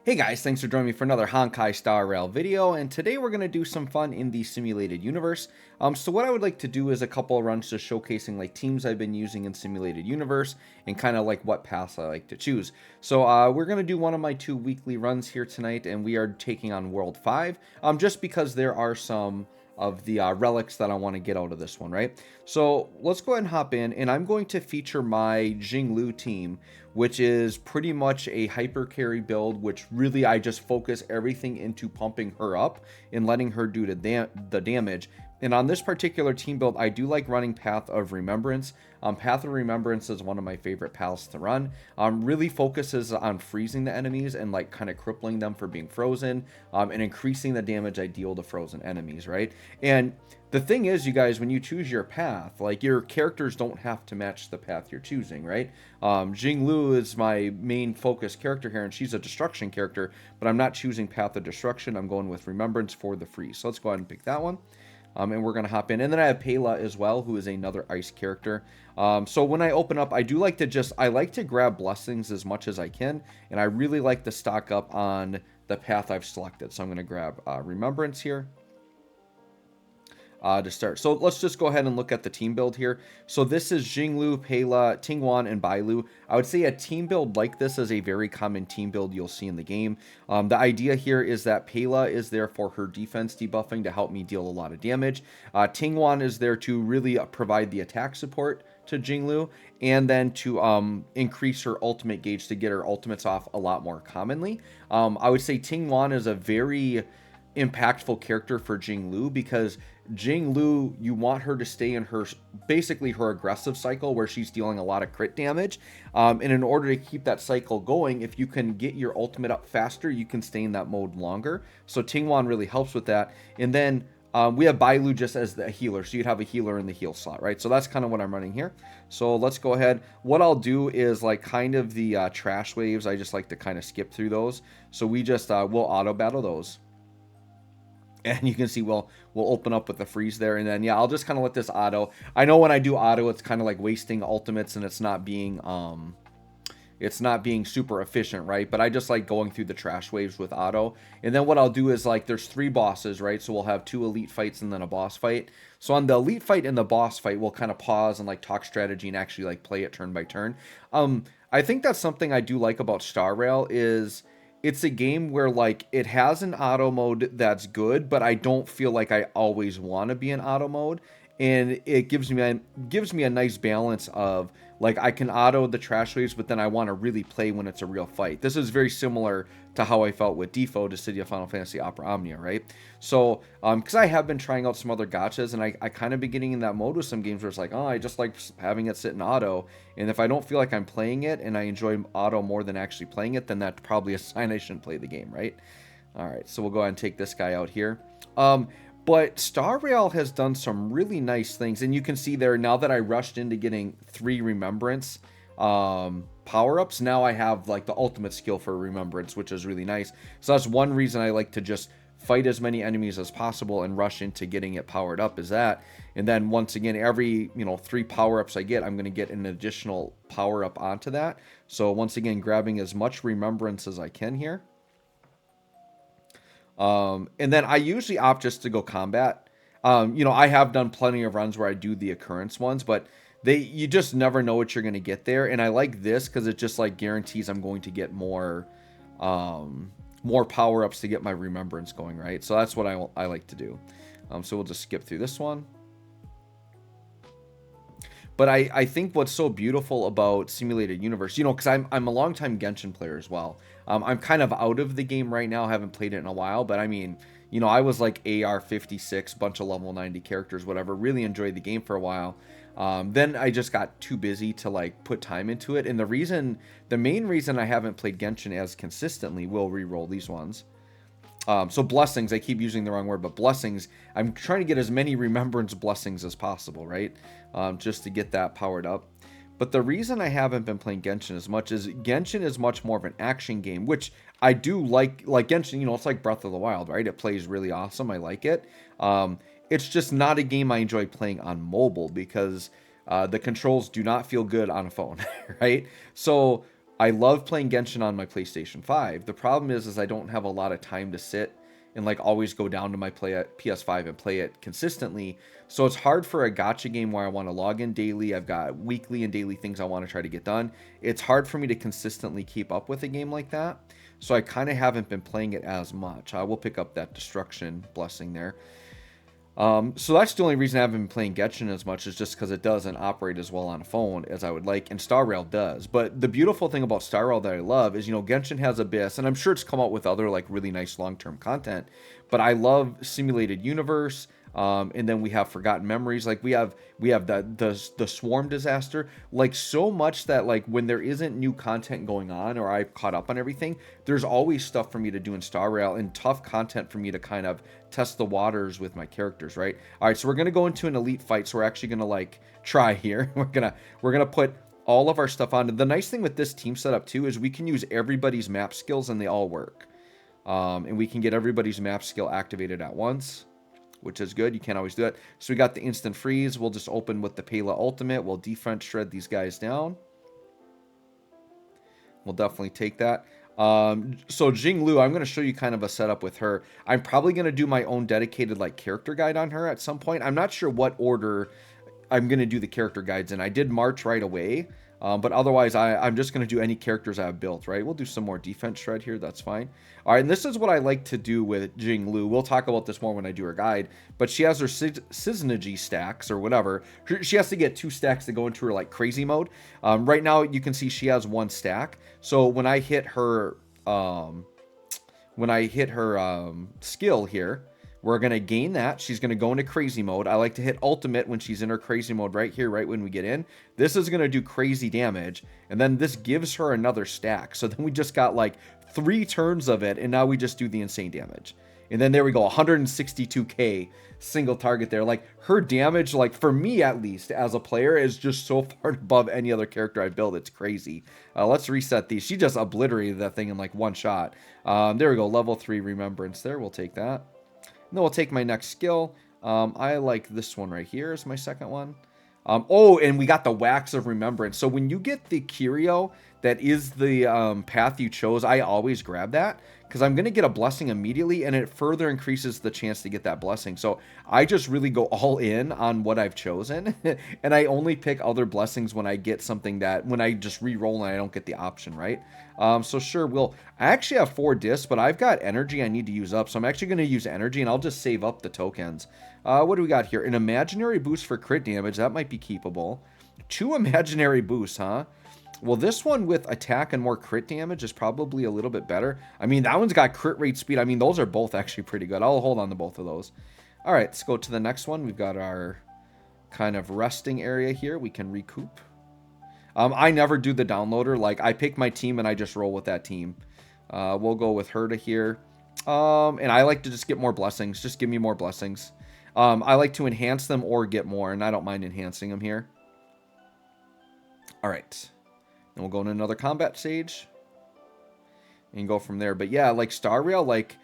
Hey guys, thanks for joining me for another Honkai Star Rail video, and today we're going to do some fun in the simulated universe. So what I would like to do is a couple of runs just showcasing like teams I've been using in simulated universe and kind of like what paths I like to choose. So we're going to do one of my 2 weekly runs here tonight, and we are taking on World 5, just because there are some of the relics that I want to get out of this one, right? So let's go ahead and hop in, and I'm going to feature my Jingliu team, which is pretty much a hyper carry build, which really I just focus everything into pumping her up and letting her do the damage. And on this particular team build, I do like running Path of Remembrance. Path of Remembrance is one of my favorite paths to run. Really focuses on freezing the enemies and like kind of crippling them for being frozen, and increasing the damage I deal to frozen enemies, right? And the thing is, you guys, when you choose your path, like your characters don't have to match the path you're choosing, right? Jingliu is my main focus character here, and she's a destruction character, but I'm not choosing Path of Destruction. I'm going with Remembrance for the freeze. So let's go ahead and pick that one. And we're going to hop in. And then I have Pela as well, who is another ice character. So when I open up, I do like to I like to grab blessings as much as I can. And I really like to stock up on the path I've selected. So I'm going to grab Remembrance here. To start. So let's just go ahead and look at the team build here. So this is Jingliu, Pela, Tingwan, and Bailu. I would say a team build like this is a very common team build you'll see in the game. The idea here is that Pela is there for her defense debuffing to help me deal a lot of damage. Tingwan is there to really provide the attack support to Jingliu, and then to increase her ultimate gauge to get her ultimates off a lot more commonly. I would say Tingwan is a very impactful character for Jingliu, because Jingliu, you want her to stay in her basically her aggressive cycle where she's dealing a lot of crit damage, and in order to keep that cycle going, if you can get your ultimate up faster, you can stay in that mode longer. So Tingwan really helps with that. And then we have Bailu just as the healer, so you'd have a healer in the heal slot, right? So that's kind of what I'm running here. So let's go ahead. What I'll do is like kind of the trash waves, I just like to kind of skip through those. So we just we'll auto battle those. And you can see we'll open up with the freeze there. And then, yeah, I'll just kind of let this auto. I know when I do auto, it's kind of like wasting ultimates, and it's not being super efficient, right? But I just like going through the trash waves with auto. And then what I'll do is like there's 3 bosses, right? So we'll have 2 elite fights and then a boss fight. So on the elite fight and the boss fight, we'll kind of pause and like talk strategy and actually like play it turn by turn. I think that's something I do like about Star Rail is it's a game where like it has an auto mode that's good, but I don't feel like I always want to be in auto mode, and it gives me a nice balance of like I can auto the trash waves, but then I want to really play when it's a real fight. This is very similar to how I felt with DFFOO to City of Final Fantasy Opera Omnia, right? So because I have been trying out some other gachas, and I kind of been getting in that mode with some games where it's like, oh, I just like having it sit in auto, and if I don't feel like I'm playing it and I enjoy auto more than actually playing it, then that's probably a sign I shouldn't play the game, right? All right, so we'll go ahead and take this guy out here. But Star Rail has done some really nice things, and you can see there now that I rushed into getting 3 Remembrance power-ups, now I have like the ultimate skill for Remembrance, which is really nice. So that's one reason I like to just fight as many enemies as possible and rush into getting it powered up, is that. And then once again, every 3 power-ups I get, I'm going to get an additional power-up onto that. So once again, grabbing as much Remembrance as I can here. And then I usually opt just to go combat. I have done plenty of runs where I do the occurrence ones, but you just never know what you're going to get there. And I like this because it just like guarantees I'm going to get more power-ups to get my Remembrance going, right? So that's what I like to do. So we'll just skip through this one. But I think what's so beautiful about Simulated Universe, because I'm a longtime Genshin player as well. I'm kind of out of the game right now, haven't played it in a while, but I mean, I was like AR 56, bunch of level 90 characters, whatever, really enjoyed the game for a while. Then I just got too busy to like put time into it. And the main reason I haven't played Genshin as consistently, we'll re-roll these ones. So blessings, I keep using the wrong word, but blessings, I'm trying to get as many Remembrance blessings as possible, right? Just to get that powered up. But the reason I haven't been playing Genshin as much is Genshin is much more of an action game, which I do like Genshin, it's like Breath of the Wild, right? It plays really awesome. I like it. It's just not a game I enjoy playing on mobile because the controls do not feel good on a phone, right? So I love playing Genshin on my PlayStation 5. The problem is I don't have a lot of time to sit and like always go down to my PS5 and play it consistently. So it's hard for a gacha game where I want to log in daily. I've got weekly and daily things I want to try to get done. It's hard for me to consistently keep up with a game like that. So I kind of haven't been playing it as much. I will pick up that destruction blessing there. So that's the only reason I haven't been playing Genshin as much, is just because it doesn't operate as well on a phone as I would like, and Star Rail does. But the beautiful thing about Star Rail that I love is, Genshin has Abyss, and I'm sure it's come out with other like really nice long-term content, but I love Simulated Universe. And then we have Forgotten Memories. Like we have the Swarm disaster. Like so much that like when there isn't new content going on or I've caught up on everything, there's always stuff for me to do in Star Rail and tough content for me to kind of test the waters with my characters, right? All right, so we're gonna go into an elite fight. So we're actually gonna like try here. We're gonna put all of our stuff on. And the nice thing with this team setup too is we can use everybody's map skills and they all work. And we can get everybody's map skill activated at once, which is good. You can't always do it. So we got the instant freeze. We'll just open with the Pela ultimate. We'll defense shred these guys down. We'll definitely take that. So Jingliu, I'm going to show you kind of a setup with her. I'm probably going to do my own dedicated like character guide on her at some point. I'm not sure what order I'm going to do the character guides in. I did March right away. But otherwise, I'm just going to do any characters I've built, right? We'll do some more defense shred here. That's fine. All right, and this is what I like to do with Jingliu. We'll talk about this more when I do her guide. But she has her Syzygy stacks or whatever. She has to get 2 stacks to go into her like crazy mode. Right now, you can see she has 1 stack. So when I hit her, skill here, we're going to gain that. She's going to go into crazy mode. I like to hit ultimate when she's in her crazy mode right here, right when we get in. This is going to do crazy damage. And then this gives her another stack. So then we just got like 3 turns of it. And now we just do the insane damage. And then there we go, 162k single target there. Like her damage, like for me at least as a player, is just so far above any other character I build. It's crazy. Let's reset these. She just obliterated that thing in like 1 shot. There we go, level 3 remembrance there. We'll take that. And then we'll take my next skill. I like this one right here as my second one. Oh, and we got the Wax of Remembrance. So when you get the Curio that is the path you chose, I always grab that because I'm going to get a blessing immediately, and it further increases the chance to get that blessing. So I just really go all in on what I've chosen, and I only pick other blessings when I get something that, when I just re-roll and I don't get the option, right? So sure, I actually have 4 discs, but I've got energy I need to use up, so I'm actually going to use energy, and I'll just save up the tokens. What do we got here? An imaginary boost for crit damage. That might be keepable. 2 imaginary boosts, huh? Well, this one with attack and more crit damage is probably a little bit better. I mean, that one's got crit rate speed. I mean, those are both actually pretty good. I'll hold on to both of those. All right, let's go to the next one. We've got our kind of resting area here. We can recoup. I never do the downloader. Like, I pick my team and I just roll with that team. We'll go with her to here. And I like to just get more blessings. Just give me more blessings. I like to enhance them or get more, and I don't mind enhancing them here. All right. And we'll go in another combat stage and go from there. But yeah, like Star Rail, like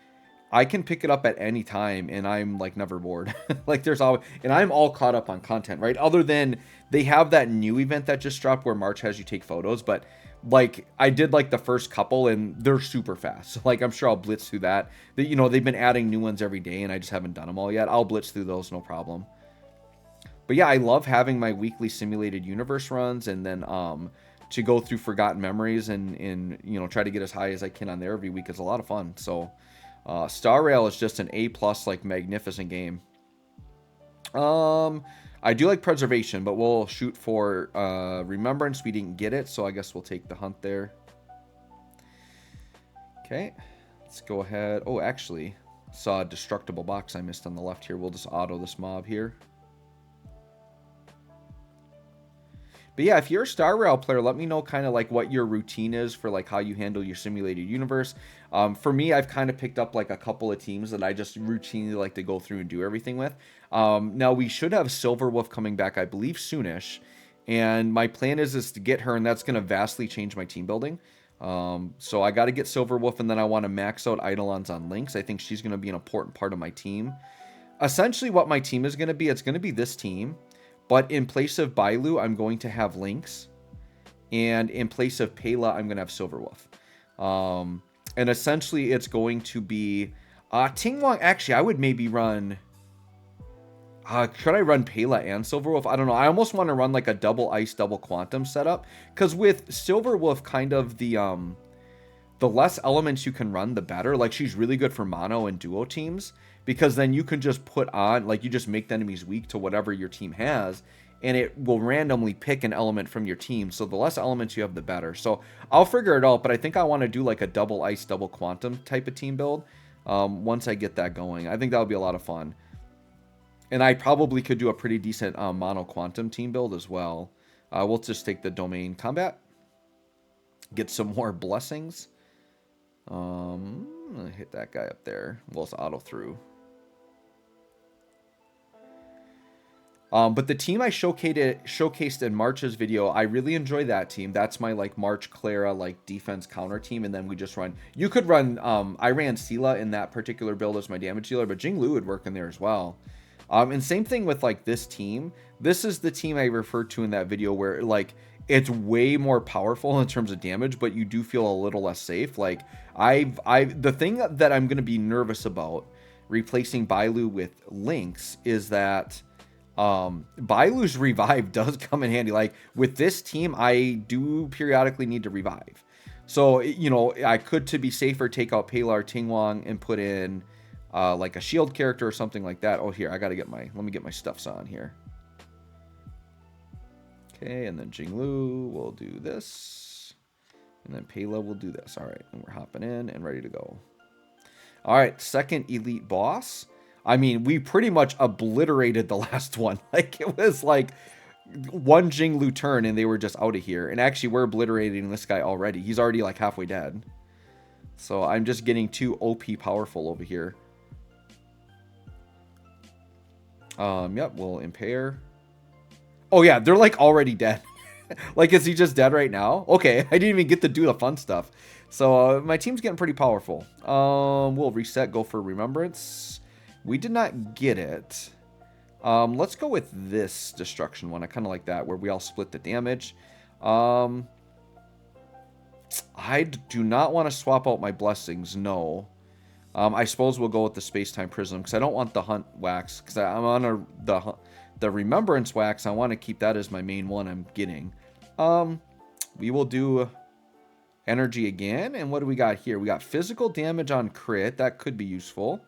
I can pick it up at any time and I'm like never bored. Like there's always, and I'm all caught up on content, right? Other than they have that new event that just dropped where March has you take photos, but like I did like the first couple and they're super fast. So like I'm sure I'll blitz through that. You know, they've been adding new ones every day and I just haven't done them all yet. I'll blitz through those, no problem. But yeah, I love having my weekly simulated universe runs and then to go through Forgotten Memories and you know, try to get as high as I can on there every week is a lot of fun. So Star Rail is just an A+, like magnificent game. I do like Preservation, but we'll shoot for Remembrance. We didn't get it, so I guess we'll take the hunt there. Okay, let's go ahead. Oh, actually, saw a destructible box I missed on the left here. We'll just auto this mob here. But yeah, if you're a Star Rail player, let me know kind of like what your routine is for like how you handle your simulated universe. For me, I've kind of picked up like a couple of teams that I just routinely like to go through and do everything with. Now we should have Silverwolf coming back, I believe, soonish. And my plan is to get her, and that's going to vastly change my team building. So I got to get Silverwolf, and then I want to max out Eidolons on Lynx. I think she's going to be an important part of my team. Essentially, what my team is going to be, it's going to be this team. But in place of Bailu, I'm going to have Lynx. And in place of Pela, I'm going to have Silverwolf. And essentially, it's going to be Tingwang. Actually, I would maybe run. Could I run Pela and Silverwolf? I don't know. I almost want to run like a double ice, double quantum setup. Because with Silverwolf, kind of the less elements you can run, the better. Like, she's really good for mono and duo teams. Because then you can just put on, like, you just make the enemies weak to whatever your team has. And it will randomly pick an element from your team. So the less elements you have, the better. So I'll figure it out. But I think I want to do like a double ice, double quantum type of team build. Once I get that going. I think that'll be a lot of fun. And I probably could do a pretty decent mono quantum team build as well. We'll just take the domain combat. Get some more blessings. I'm going to hit that guy up there. Well, it's auto through. But the team I showcased in March's video, I really enjoy that team. That's my like March Clara like defense counter team, and then we just run. You could run. I ran Sela in that particular build as my damage dealer, but Jingliu would work in there as well. And same thing with like this team. This is the team I referred to in that video where like it's way more powerful in terms of damage, but you do feel a little less safe. Like the thing that I'm gonna be nervous about replacing Bailu with Lynx is that. Bailu's revive does come in handy. Like with this team, I do periodically need to revive. So, you know, I could, to be safer, take out Pela Tingwang and put in like a shield character or something like that. Oh, here, I gotta get let me get my stuffs on here. Okay, and then Jingliu will do this. And then Pela will do this. All right, and we're hopping in and ready to go. All right, second elite boss. I mean, we pretty much obliterated the last one. Like, it was like one Jingliu turn and they were just out of here. And actually, we're obliterating this guy already. He's already like halfway dead. So I'm just getting too OP powerful over here. Yep, we'll impair. Oh yeah, they're like already dead. Like, is he just dead right now? Okay, I didn't even get to do the fun stuff. So my team's getting pretty powerful. We'll reset, go for Remembrance. We did not get it. Let's go with this destruction one. I kind of like that, where we all split the damage. I do not want to swap out my blessings, no. I suppose we'll go with the space-time prism, because I don't want the hunt wax, because I'm on the remembrance wax. I want to keep that as my main one I'm getting. We will do energy again, and what do we got here? We got physical damage on crit. That could be useful.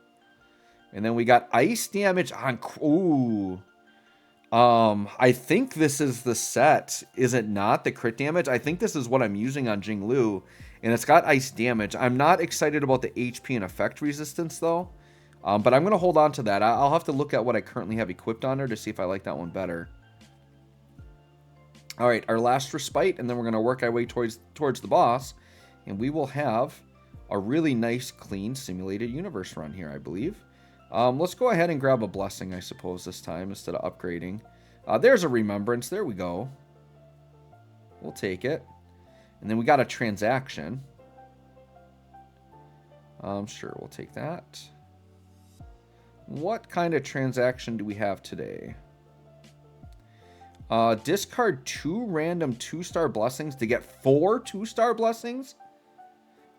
And then we got ice damage on... Ooh. I think this is the set. Is it not? The crit damage? I think this is what I'm using on Jingliu. And it's got ice damage. I'm not excited about the HP and effect resistance, though. But I'm going to hold on to that. I'll have to look at what I currently have equipped on her to see if I like that one better. Alright, our last respite. And then we're going to work our way towards the boss. And we will have a really nice, clean, simulated universe run here, I believe. Let's go ahead and grab a blessing, I suppose, this time, instead of upgrading. There's a remembrance. There we go. We'll take it. And then we got a transaction. Sure, we'll take that. What kind of transaction do we have today? Discard 2 random 2-star blessings to get 4 2-star blessings?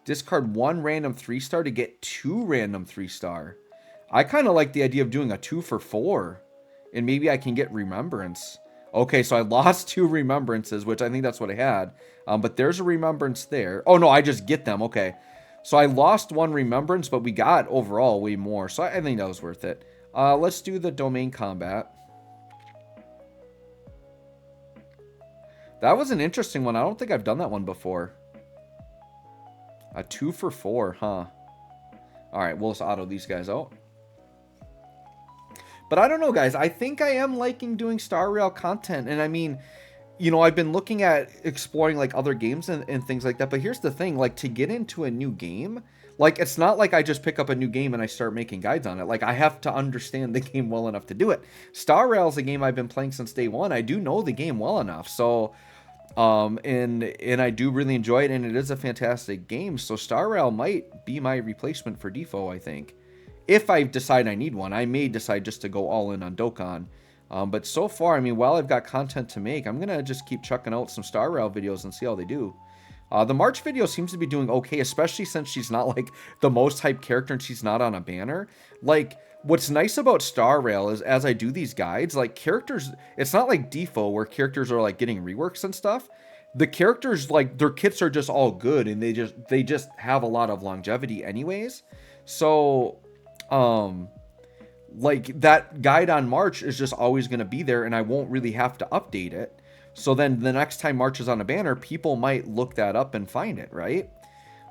Discard 1 random 3-star to get 2 random 3-star. I kind of like the idea of doing a 2 for 4. And maybe I can get remembrance. Okay, so I lost 2 remembrances, which I think that's what I had. But there's a remembrance there. Oh, no, I just get them. Okay. So I lost 1 remembrance, but we got overall way more. So I think that was worth it. Let's do the domain combat. That was an interesting one. I don't think I've done that one before. A 2 for 4, huh? Alright, we'll just auto these guys out. But I don't know, guys. I think I am liking doing Star Rail content. And I mean, you know, I've been looking at exploring like other games and things like that. But here's the thing, like to get into a new game, like it's not like I just pick up a new game and I start making guides on it. Like I have to understand the game well enough to do it. Star Rail is a game I've been playing since day one. I do know the game well enough. So, and I do really enjoy it. And it is a fantastic game. So Star Rail might be my replacement for DFFOO, I think. If I decide I need one, I may decide just to go all in on Dokkan. But so far, I mean, while I've got content to make, I'm going to just keep chucking out some Star Rail videos and see how they do. The March video seems to be doing okay, especially since she's not like the most hyped character and she's not on a banner. Like, what's nice about Star Rail is as I do these guides, like characters, it's not like DFFOO where characters are like getting reworks and stuff. The characters, like their kits are just all good and they just have a lot of longevity anyways. So, like that guide on March is just always going to be there and I won't really have to update it. So then the next time March is on a banner, people might look that up and find it, right?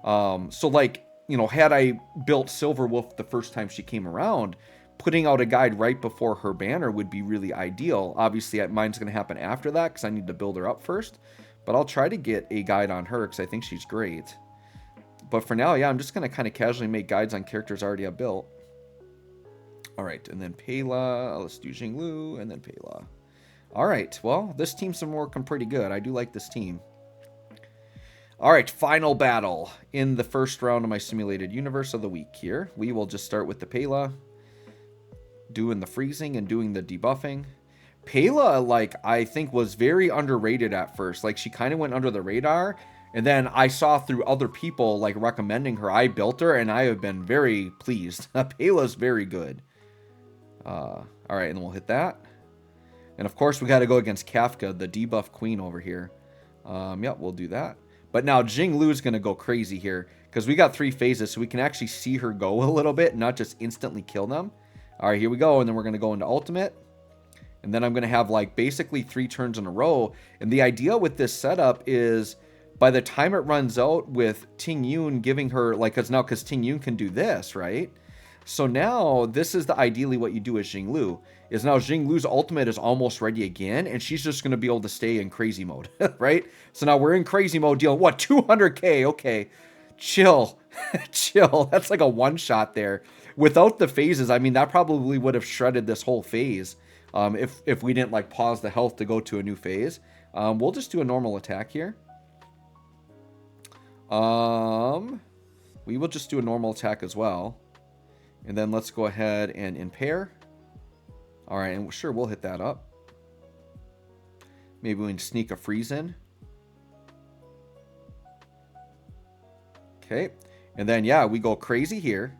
So like, you know, had I built Silver Wolf the first time she came around, putting out a guide right before her banner would be really ideal. Obviously, mine's going to happen after that because I need to build her up first. But I'll try to get a guide on her because I think she's great. But for now, yeah, I'm just going to kind of casually make guides on characters I already have built. All right, and then Pela. Let's do Jingliu and then Pela. All right, well, this team's been working pretty good. I do like this team. All right, final battle in the first round of my simulated universe of the week here. We will just start with the Pela, doing the freezing and doing the debuffing. Pela, like, I think was very underrated at first. Like, she kind of went under the radar. And then I saw through other people, like, recommending her. I built her, and I have been very pleased. Pela's very good. All right, and then we'll hit that. And, of course, we got to go against Kafka, the debuff queen over here. Yep, we'll do that. But now Jingliu is going to go crazy here. Because we got 3 phases, so we can actually see her go a little bit. And not just instantly kill them. All right, here we go. And then we're going to go into ultimate. And then I'm going to have, like, basically 3 turns in a row. And the idea with this setup is by the time it runs out with Ting Yun giving her, like, because Ting Yun can do this, right? So now this is ideally what you do as Jingliu. Is now Jingliu's ultimate is almost ready again. And she's just going to be able to stay in crazy mode, right? So now we're in crazy mode dealing, what, 200k? Okay, chill. Chill. That's like a one-shot there. Without the phases, I mean, that probably would have shredded this whole phase. If we didn't like pause the health to go to a new phase. We'll just do a normal attack here. We will just do a normal attack as well. And then let's go ahead and impair. All right, and sure, we'll hit that up. Maybe we can sneak a freeze in. Okay, and then yeah, we go crazy here.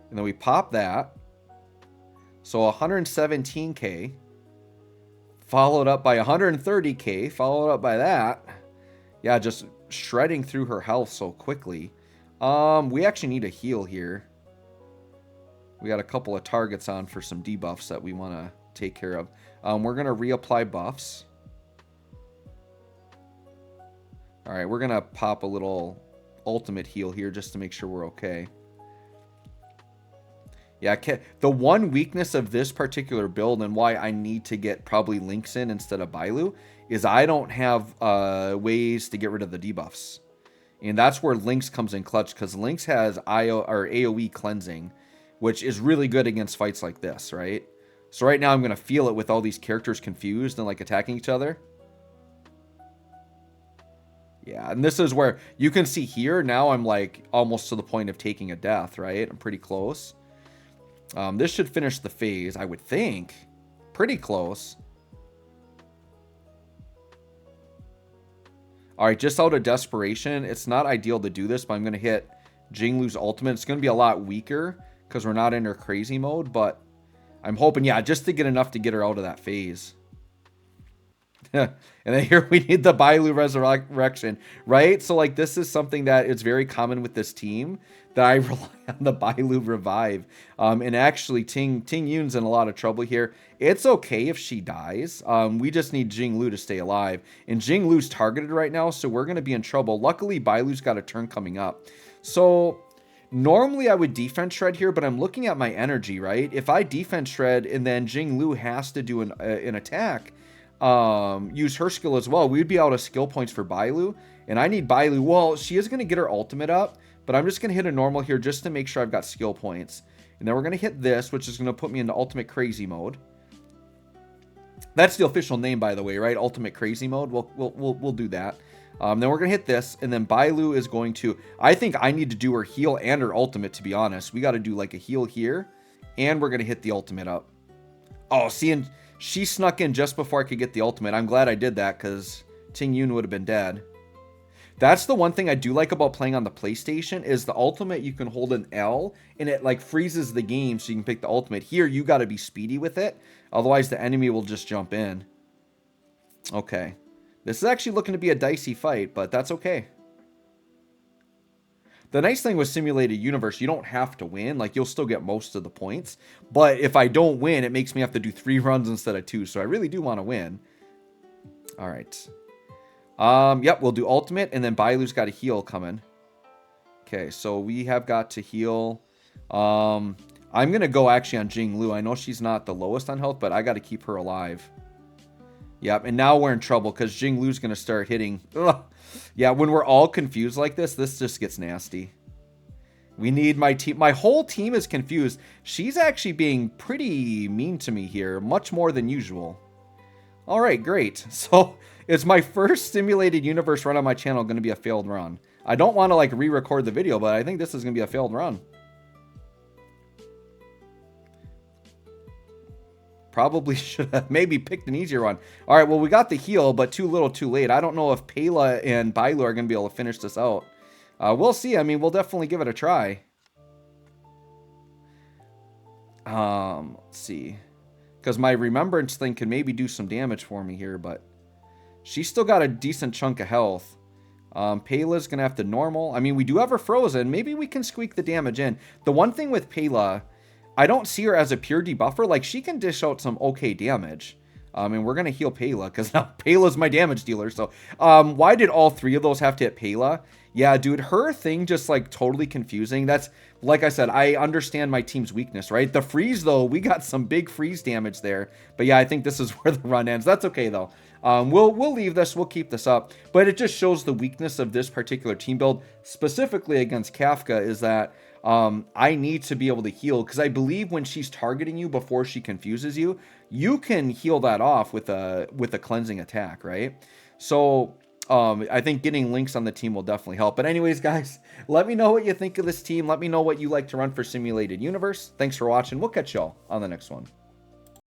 And then we pop that. So 117k, followed up by 130k, followed up by that. Yeah, just shredding through her health so quickly. We actually need a heal here. We got a couple of targets on for some debuffs that we want to take care of. We're going to reapply buffs. All right, we're going to pop a little ultimate heal here just to make sure we're okay. Yeah, the one weakness of this particular build and why I need to get probably Lynx in instead of Bailu is I don't have ways to get rid of the debuffs. And that's where Lynx comes in clutch because Lynx has AoE cleansing, which is really good against fights like this, right? So right now I'm going to feel it with all these characters confused and like attacking each other. Yeah, and this is where you can see here now I'm like almost to the point of taking a death, right? I'm pretty close. This should finish the phase, I would think. Pretty close. Alright, just out of desperation, it's not ideal to do this, but I'm going to hit Jingliu's ultimate. It's going to be a lot weaker because we're not in her crazy mode, but I'm hoping, yeah, just to get enough to get her out of that phase. And then here we need the Bailu resurrection, right? So like this is something that is very common with this team that I rely on the Bailu revive. And actually Ting Yun's in a lot of trouble here. It's okay if she dies. We just need Jingliu to stay alive. And Jingliu's targeted right now, so we're going to be in trouble. Luckily, Bailu's got a turn coming up. So normally I would defense shred here, but I'm looking at my energy, right? If I defense shred and then Jingliu has to do an attack, use her skill as well, we would be out of skill points for Bailu, and I need Bailu. Well, she is going to get her ultimate up, but I'm just going to hit a normal here just to make sure I've got skill points. And then we're going to hit this, which is going to put me into ultimate crazy mode. That's the official name, by the way, right? Ultimate crazy mode. We'll do that. Then we're going to hit this, and then Bailu is going to, I think I need to do her heal and her ultimate, to be honest. We got to do like a heal here, and we're going to hit the ultimate up. Oh, see, and She snuck in just before I could get the ultimate. I'm glad I did that because Ting Yun would have been dead. That's the one thing I do like about playing on the PlayStation is the ultimate you can hold an L and it like freezes the game so you can pick the ultimate. Here you got to be speedy with it. Otherwise the enemy will just jump in. Okay. This is actually looking to be a dicey fight, but that's okay. The nice thing with Simulated Universe, you don't have to win. Like, you'll still get most of the points. But if I don't win, it makes me have to do 3 runs instead of 2. So I really do want to win. All right. Yep, we'll do ultimate, and then Bailu's got a heal coming. Okay, so we have got to heal. I'm going to go actually on Jingliu. I know she's not the lowest on health, but I got to keep her alive. Yep, and now we're in trouble because Jingliu's going to start hitting. Ugh. Yeah, when we're all confused like this just gets nasty. We need my team. My whole team is confused. She's actually being pretty mean to me here, much more than usual. All right, great. So it's my first Simulated Universe run on my channel going to be a failed run. I don't want to like re-record the video, but I think this is going to be a failed run. Probably should have maybe picked an easier one. All right, well, we got the heal, but too little too late. I don't know if Pela and Bailu are going to be able to finish this out. We'll see. I mean, we'll definitely give it a try. Let's see. Because my remembrance thing can maybe do some damage for me here, but she's still got a decent chunk of health. Pela's going to have to normal. I mean, we do have her frozen. Maybe we can squeak the damage in. The one thing with Pela, I don't see her as a pure debuffer. Like, she can dish out some okay damage. And we're going to heal Pela because now Pela's my damage dealer. So, why did all 3 of those have to hit Pela? Yeah, dude, her thing just, like, totally confusing. That's, like I said, I understand my team's weakness, right? The freeze, though, we got some big freeze damage there. But, yeah, I think this is where the run ends. That's okay, though. We'll leave this. We'll keep this up. But it just shows the weakness of this particular team build, specifically against Kafka, is that I need to be able to heal, because I believe when she's targeting you before she confuses you, you can heal that off with a cleansing attack, right? So I think getting links on the team will definitely help. But anyways, guys, let me know what you think of this team. Let me know what you like to run for Simulated Universe. Thanks for watching. We'll catch y'all on the next one.